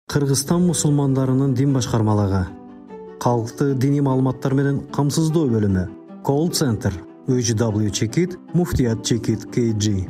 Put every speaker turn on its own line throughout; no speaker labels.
Кыргызстан мусулмандарынын дин башкармалыгы, калкты диний маалыматтар менен камсыздоо бөлүмү, Call Center, ÖCW чекит, Муфтият чекит KG.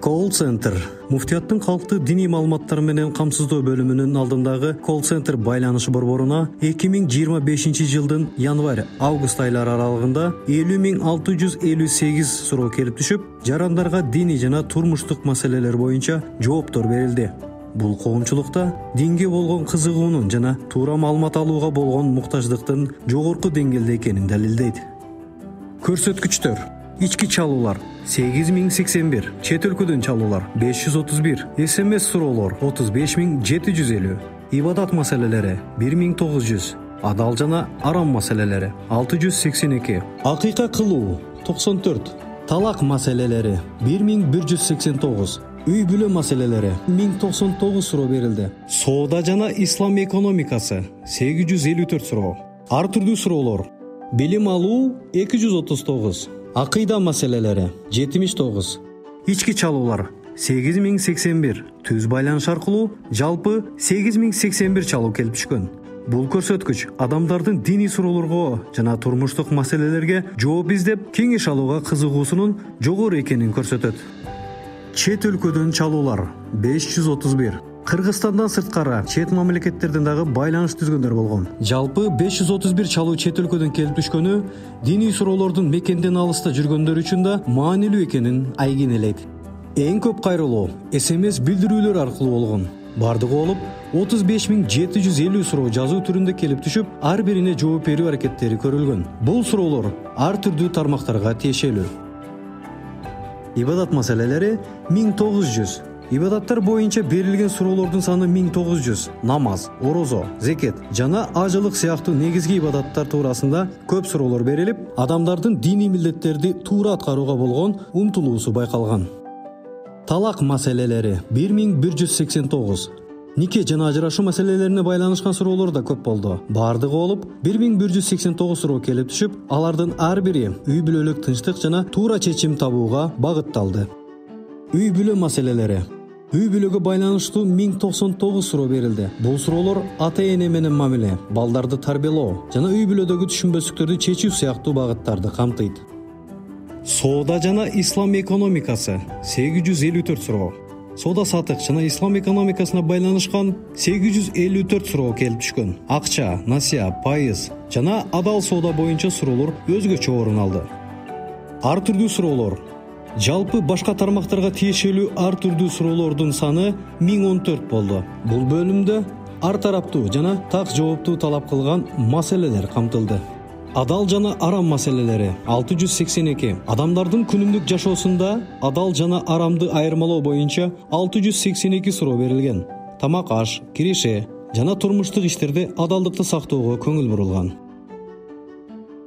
Call Center, Муфтияттын калкты диний маалыматтар менен камсыздоо бөлүмүнүн алдындагы Call Center байланыш борборуна 2025 жылдын январь-август айлары аралыгында 50.658 суроо келип түшүп, жарандарга диний жана турмуштук маселелер боюнча жооптор берилди. Бул коомчулукта динге болгон кызыгуунун жана туура маалымат алууга болгон муктаждыктын жогорку деңгээлде экенин далилдейт. Көрсөткүчтөр: ички чалуулар 8081, чет өлкөдөн чалуулар 531, SMS суроолор 35750, ибадат маселелери 1900, адал жана арам маселелери 682, акыйка кылуу 94, талак маселелери 1189, үй бүлө маселелери 1099 суроо берилди. Соода жана ислам экономикасы 854 суроо. Ар түрдүү суроолор: билим алуу 239, акыйда маселелери 79, ички чалуулар 8081, түз байланыш аркылуу жалпы 8081 чалуу келип түшкөн. Бул көрсөткүч адамдардын диний суроолорго жана турмуштук маселелерге жооп издеп, кеңеш алууга кызыгуусунун жогору экенин көрсөтөт. Чет өлкөдөн чалуулар 531. Кыргызстандан сырткары чет мамлекеттерден дагы байланыш түзгөндөр болгон. Жалпы 531 чалуу чет өлкөдөн келип түшкөнү диний суроолордун мекенден алыста жүргөндөр үчүн да маанилүү экенин айгинелейт. Эң көп кайрылуу SMS билдирүүлөр аркылуу болгон. Бардыгы болуп 35750 суроо жазуу түрүндө келип түшүп, ар бирине жооп берүү аракеттери көрүлгөн. Бул суроолор ар түрдүү тармактарга тиешелүү. Ибадат маселелери 1900. Ибадаттар боюнча берилген суроолордун саны 1900. Намаз, орозо, зекет жана ажылык сыяктуу негизги ибадаттар туурасында көп суроолор берилип, адамдардын диний милдеттерди туура аткарууга болгон умтулуусу байкалган. Талак маселелери 1189. Нике жана ажырашуу маселелерине байланышкан суроолор да көп болду. Бардыгы болуп 1189 суроо келип түшүп, алардын ар бири үй бүлөлүк тынчтык жана туура чечим табууга багытталды. Үй бүлө маселелери. Үй бүлөгө байланыштуу 1099 суроо берилди. Бул суроолор ата-эне менен мамиле, балдарды тарбиялоо жана үй бүлөдөгү түшүнбөстүктөрдү чечүү сыяктуу багыттарды камтыйт. Соода жана ислам экономикасы 854 суроо. Соода сатык жана ислам экономикасына байланышкан 854 суроо келип түшкөн. Акча, насыя, пайыз жана адал соода боюнча суроолор өзгөчө орун алды. Ар түрдүү суроолор. Жалпы башка тармактарга тиешелүү ар түрдүү суроолордун саны 1014 болду. Бул бөлүмдө ар тараптуу жана так жоопту талап кылган маселелер камтылды. Адал жана арам маселелери 682. Адамдардын күнүмдүк жашоосунда адал жана арамды айырмалоо боюнча 682 суроо берилген. Тамак аш, киреше жана турмуштук иштерде адалдыкты сактоого көңүл бурулган.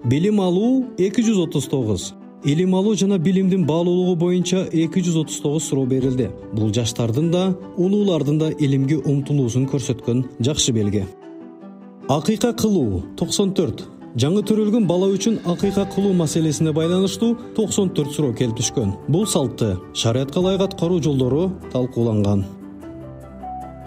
Билим алуу 239. Илим алуу жана билимдин баалуулугу боюнча 239 суроо берилди. Бул жаштардын да, улуулардын да илимге умтулуусун көрсөткөн жакшы белги. Акыйка кылуу 94. Жаңы төрөлгөн бала үчүн акыйка кылуу маселесине байланыштуу 94 суроо келип түшкөн. Бул салтты шариятка ылайык аткаруу жолдору талкууланган.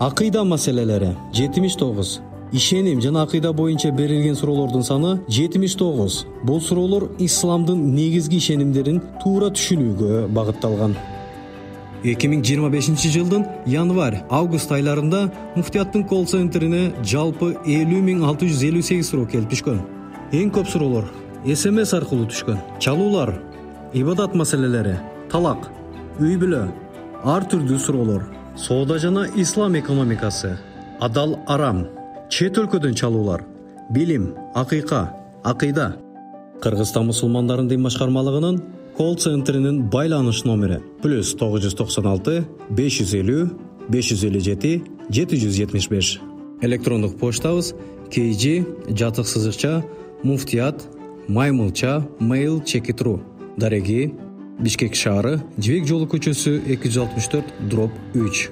Акыйда маселелери 79. Ишеним жана акыйда боюнча берилген суроолордун саны 79. Бул суроолор исламдын негизги ишенимдерин туура түшүнүүгө багытталган. 2025 жылдын январь-август айларында Муфтияттын колл центрине жалпы 50.658 суроо келип түшкөн. Эң көп суроолор SMS аркылуу түшкөн. Чалуулар, ибадат маселелери, талак, үй бүлө, ар түрдүү суроолор, соода жана ислам экономикасы, адал арам, чет өлкөдөн чалуулар, билим, акыйка, акыйда. Кыргызстан мусулмандарын дин башкармалыгынын колл центринин байланыш номери +996 550 557 775. Электрондук почтабыз kg Муфтият @mail.ru. Дареги, Бишкек шаары, Жибек жолу көчөсү 264/3.